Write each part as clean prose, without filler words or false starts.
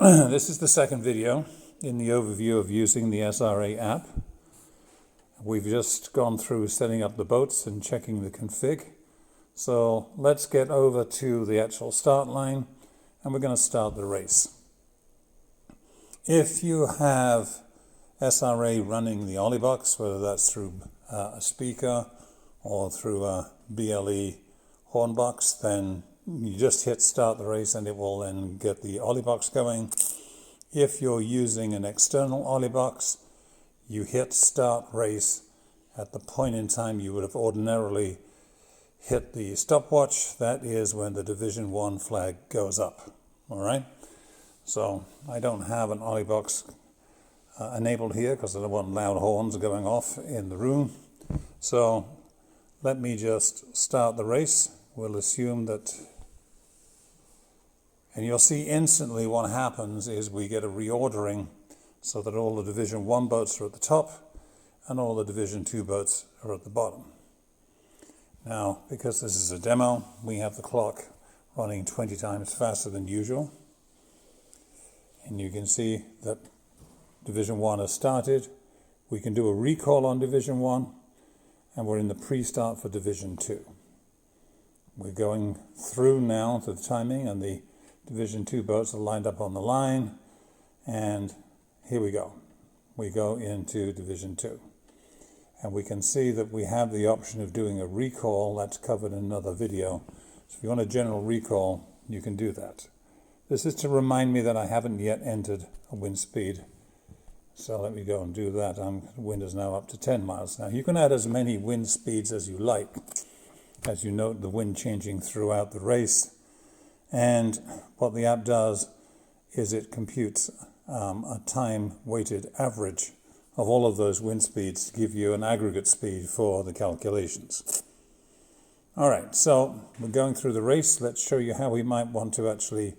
This is the second video in the overview of using the SRA app. We've just gone through setting up the boats and checking the config. So let's get over to the actual start line and we're going to start the race. If you have SRA running the Olliebox, whether that's through a speaker or through a BLE hornbox, then you just hit start the race and it will then get the Olliebox going. If you're using an external Olliebox, you hit start race at the point in time you would have ordinarily hit the stopwatch. That is when the Division 1 flag goes up. All right? So I don't have an Olliebox enabled here because I don't want loud horns going off in the room. So let me just start the race. We'll assume that, and you'll see instantly what happens is we get a reordering so that all the Division 1 boats are at the top and all the Division 2 boats are at the bottom. Now, because this is a demo, we have the clock running 20 times faster than usual. And you can see that Division 1 has started. We can do a recall on Division 1 and we're in the pre-start for Division 2. We're going through now to the timing and the Division 2 boats are lined up on the line, and here we go. We go into Division 2. And we can see that we have the option of doing a recall. That's covered in another video. So if you want a general recall, you can do that. This is to remind me that I haven't yet entered a wind speed. So let me go and do that. The wind is now up to 10 miles. Now you can add as many wind speeds as you like. As you note, the wind changing throughout the race. And what the app does is it computes a time-weighted average of all of those wind speeds to give you an aggregate speed for the calculations. All right, so we're going through the race. Let's show you how we might want to actually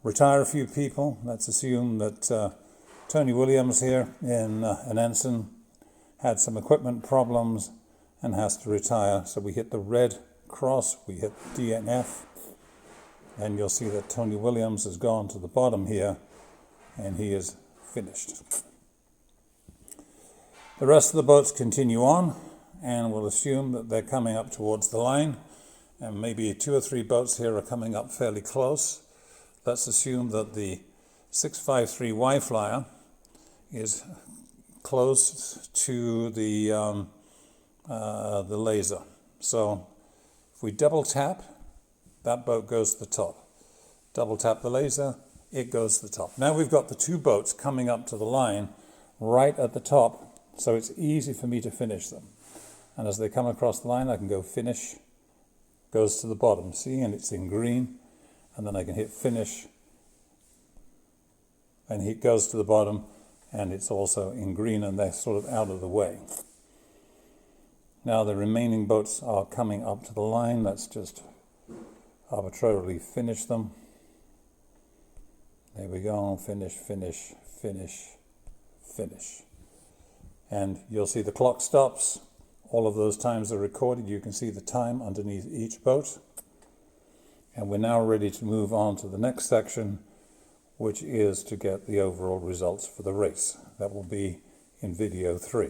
retire a few people. Let's assume that Tony Williams here in an ensign had some equipment problems and has to retire. So we hit the red cross, we hit DNF, and you'll see that Tony Williams has gone to the bottom here and he is finished. The rest of the boats continue on, and we'll assume that they're coming up towards the line, and maybe 2 or 3 boats here are coming up fairly close. Let's assume that the 653Y flyer is close to the laser. So if we double tap, that boat goes to the top. Double tap the laser, it goes to the top. Now we've got the 2 boats coming up to the line right at the top, so it's easy for me to finish them. And as they come across the line, I can go finish, goes to the bottom, see, and it's in green, and then I can hit finish, and it goes to the bottom, and it's also in green, and they're sort of out of the way. Now the remaining boats are coming up to the line. Let's just arbitrarily finish them. There we go, finish, finish, finish, finish. And you'll see the clock stops. All of those times are recorded. You can see the time underneath each boat. And we're now ready to move on to the next section, which is to get the overall results for the race. That will be in video 3.